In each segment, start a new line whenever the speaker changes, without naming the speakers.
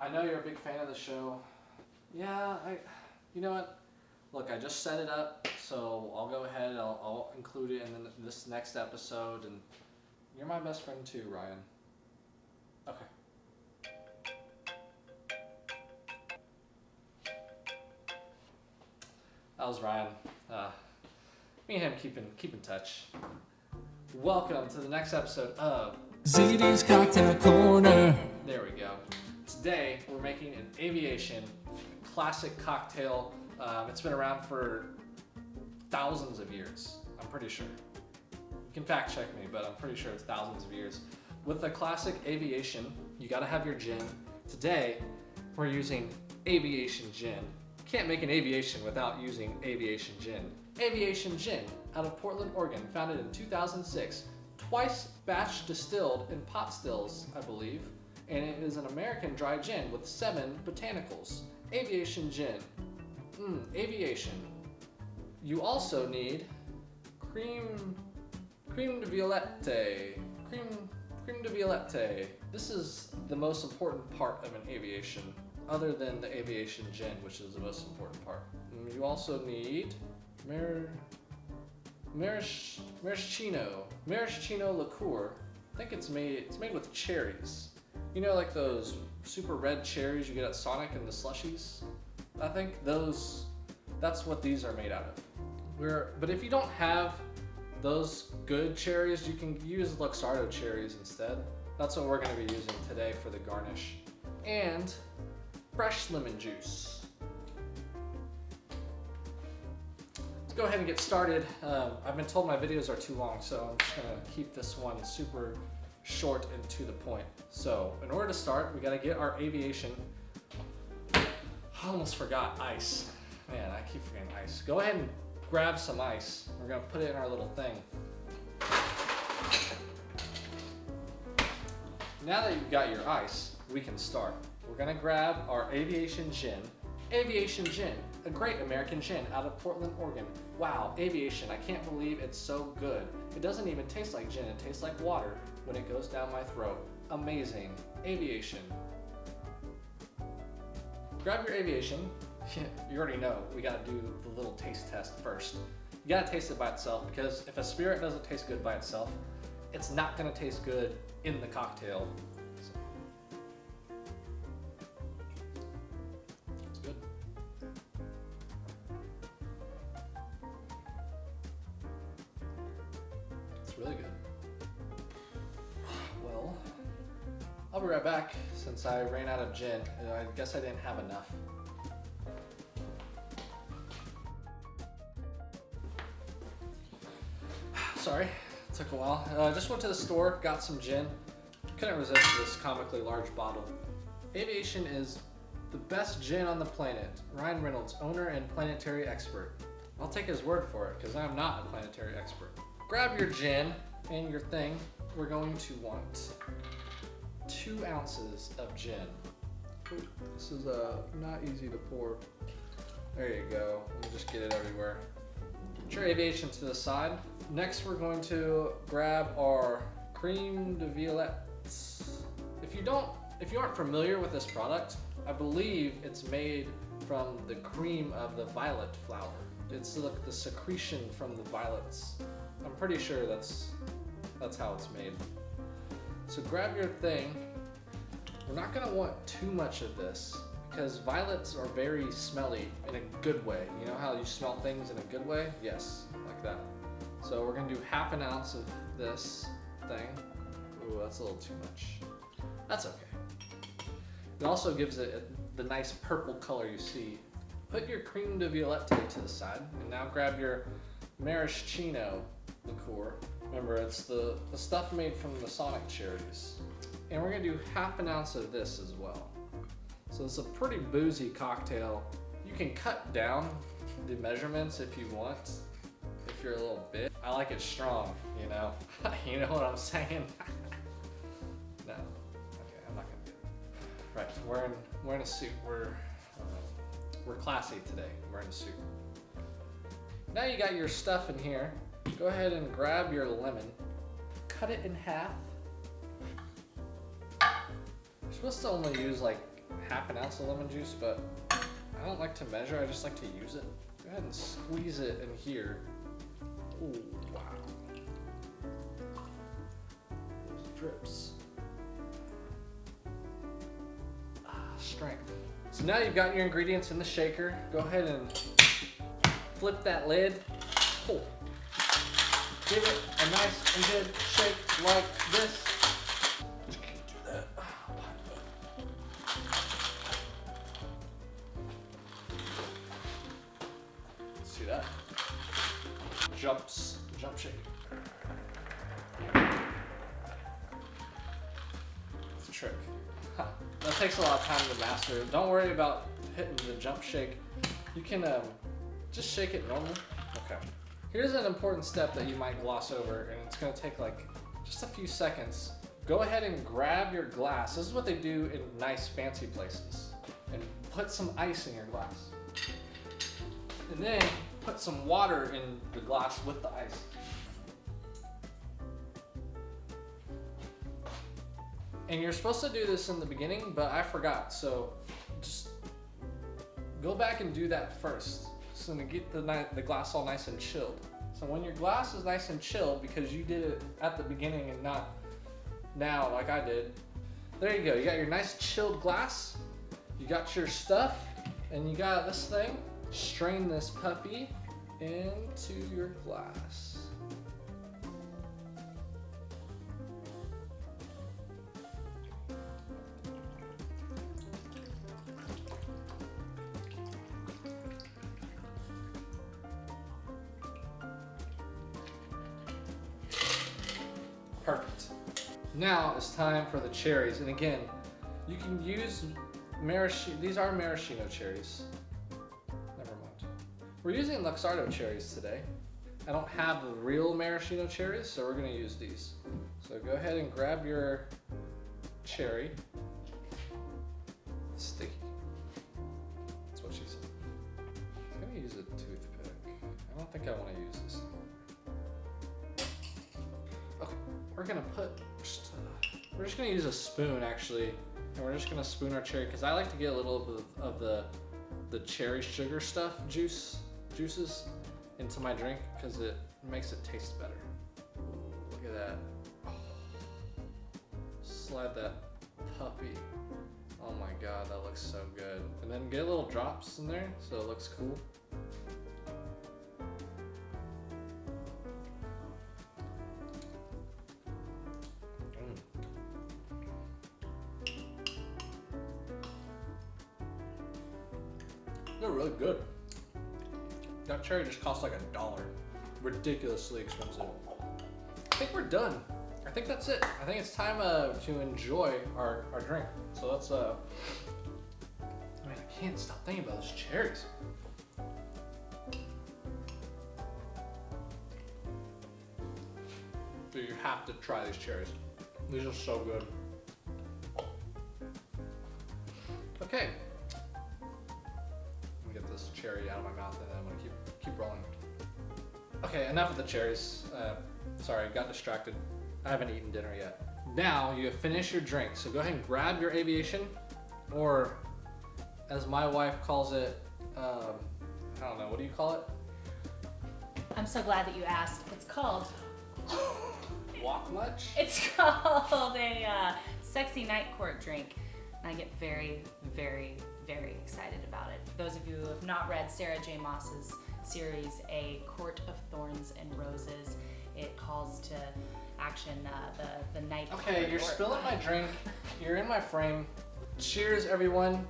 I know you're a big fan of the show. Yeah, you know what? Look, I just set it up, so I'll go ahead. I'll include it in this next episode, and you're my best friend too, Ryan. Okay. That was Ryan. Me and him keep in touch. Welcome to the next episode of
ZD's Cocktail Corner.
There we go. Today we're making an Aviation classic cocktail. It's been around for thousands of years, I'm pretty sure. You can fact check me, but I'm pretty sure it's thousands of years. With the classic Aviation, you gotta have your gin. Today, we're using Aviation gin. Can't make an Aviation without using Aviation gin. Aviation gin, out of Portland, Oregon, founded in 2006. Twice batch distilled in pot stills, I believe. And it is an American dry gin with 7 botanicals. Aviation gin. Aviation. You also need creme de violette. Creme de violette. This is the most important part of an Aviation, other than the Aviation gin, which is the most important part. You also need maraschino liqueur. I think it's made with cherries. You know, like those super red cherries you get at Sonic and the slushies? I think that's what these are made out of. But if you don't have those good cherries, you can use Luxardo cherries instead. That's what we're gonna be using today for the garnish. And fresh lemon juice. Let's go ahead and get started. I've been told my videos are too long, so I'm just gonna keep this one super short and to the point. So in order to start, we gotta get our Aviation. I almost forgot ice. Man, I keep forgetting ice. Go ahead and grab some ice. We're gonna put it in our little thing. Now that you've got your ice, we can start. We're gonna grab our Aviation gin. Aviation gin, a great American gin out of Portland, Oregon. Wow, Aviation, I can't believe it's so good. It doesn't even taste like gin, it tastes like water when it goes down my throat. Amazing. Aviation. Grab your Aviation. You already know, we gotta do the little taste test first. You gotta taste it by itself, because if a spirit doesn't taste good by itself, it's not gonna taste good in the cocktail. It's good. It's really good. Well, I'll be right back since I ran out of gin. I guess I didn't have enough. Sorry, it took a while. Just went to the store, got some gin. Couldn't resist this comically large bottle. Aviation is the best gin on the planet. Ryan Reynolds, owner and planetary expert. I'll take his word for it, because I'm not a planetary expert. Grab your gin and your thing. We're going to want 2 ounces of gin. Ooh, this is not easy to pour. There you go. Let me just get it everywhere. Put your Aviation to the side. Next, we're going to grab our creme de violette. If you aren't familiar with this product, I believe it's made from the cream of the violet flower. It's the secretion from the violets. I'm pretty sure that's how it's made. So grab your thing. We're not gonna want too much of this, because violets are very smelly in a good way. You know how you smell things in a good way? Yes, like that. So we're gonna do half an ounce of this thing. Ooh, that's a little too much. That's okay. It also gives it the nice purple color you see. Put your creme de violette to the side, and now grab your maraschino liqueur. Remember, it's the stuff made from the Sonic cherries. And we're gonna do half an ounce of this as well. So it's a pretty boozy cocktail. You can cut down the measurements if you want, if you're a little bit. I like it strong, you know? You know what I'm saying? No, okay, I'm not gonna do it. Right, we're in a suit. We're classy today. We're in a suit. Now you got your stuff in here. Go ahead and grab your lemon. Cut it in half. You're supposed to only use like half an ounce of lemon juice, but I don't like to measure, I just like to use it. Go ahead and squeeze it in here. Ooh, wow. Those drips. Strength. So now you've got your ingredients in the shaker. Go ahead and flip that lid. Oh. Give it a nice and good shake like this. Just can't do that. See that? Jump shake. It's a trick. That takes a lot of time to master. Don't worry about hitting the jump shake. You can just shake it normally. Okay. Here's an important step that you might gloss over, and it's gonna take like just a few seconds. Go ahead and grab your glass. This is what they do in nice fancy places. And put some ice in your glass. And then put some water in the glass with the ice. And you're supposed to do this in the beginning, but I forgot. So just go back and do that first. So to get the glass all nice and chilled. So when your glass is nice and chilled, because you did it at the beginning and not now like I did. There you go, you got your nice chilled glass. You got your stuff, and you got this thing. Strain this puppy into your glass. Perfect. Now it's time for the cherries, and again, you can use maraschino. These are maraschino cherries. Never mind. We're using Luxardo cherries today. I don't have the real maraschino cherries, so we're gonna use these. So go ahead and grab your cherry. Sticky. That's what she said. I'm gonna use a toothpick. I don't think I want to use this. Okay, we're gonna we're just gonna use a spoon actually, and we're just gonna spoon our cherry because I like to get a little bit of the cherry sugar stuff juices into my drink because it makes it taste better. Look at that. Oh. Slide that puppy. Oh my god, that looks so good. And then get little drops in there so it looks cool. They're really good. That cherry just costs like $1. Ridiculously expensive. I think we're done. I think that's it. I think it's time to enjoy our drink. So let's, I can't stop thinking about those cherries. So you have to try these cherries. These are so good. Okay. Get this cherry out of my mouth, and then I'm gonna keep rolling. Okay, enough of the cherries. Sorry, got distracted. I haven't eaten dinner yet. Now you have finished your drink, so go ahead and grab your Aviation, or as my wife calls it, I don't know, what do you call it?
I'm so glad that you asked. It's called
Walk much?
It's called a sexy night court drink. And I get very, very, very excited about it. For those of you who have not read Sarah J. Maas's series, A Court of Thorns and Roses, it calls to action the night court.
Okay, you're spilling my drink. You're in my frame. Cheers, everyone.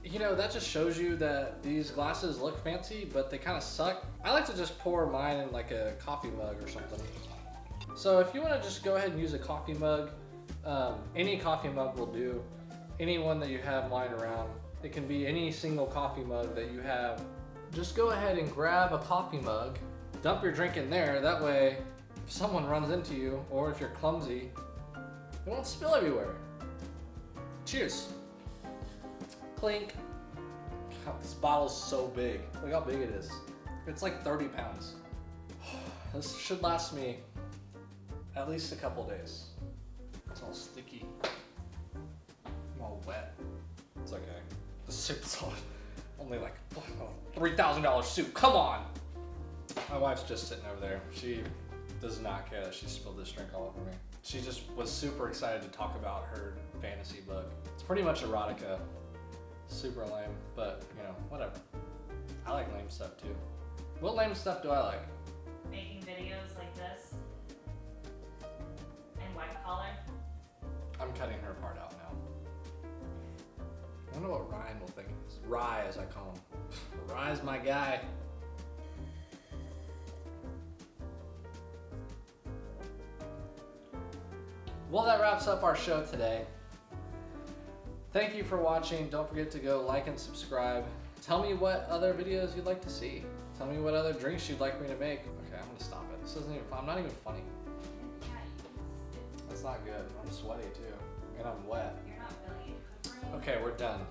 You know, that just shows you that these glasses look fancy, but they kind of suck. I like to just pour mine in like a coffee mug or something. So if you want to just go ahead and use a coffee mug, any coffee mug will do. Any one that you have lying around. It can be any single coffee mug that you have. Just go ahead and grab a coffee mug, dump your drink in there. That way, if someone runs into you, or if you're clumsy, it won't spill everywhere. Cheers. Clink. God, this bottle's so big. Look how big it is. It's like 30 pounds. This should last me at least a couple days. It's all sticky. I'm all wet. soup's only like $3,000 soup. Come on. My wife's just sitting over there. She does not care that she spilled this drink all over me. She just was super excited to talk about her fantasy book. It's pretty much erotica. Super lame, but you know, whatever. I like lame stuff too. What lame stuff do I like?
Making videos like this. And white collar.
I'm cutting her part out now. I wonder what Ryan will think of this. Rye, as I call him. Rye's my guy. Well, that wraps up our show today. Thank you for watching. Don't forget to go like and subscribe. Tell me what other videos you'd like to see. Tell me what other drinks you'd like me to make. Okay, I'm gonna stop it. This isn't even fun. I'm not even funny. That's not good. I'm sweaty too. And I'm wet.
You're not really.
Okay, we're done.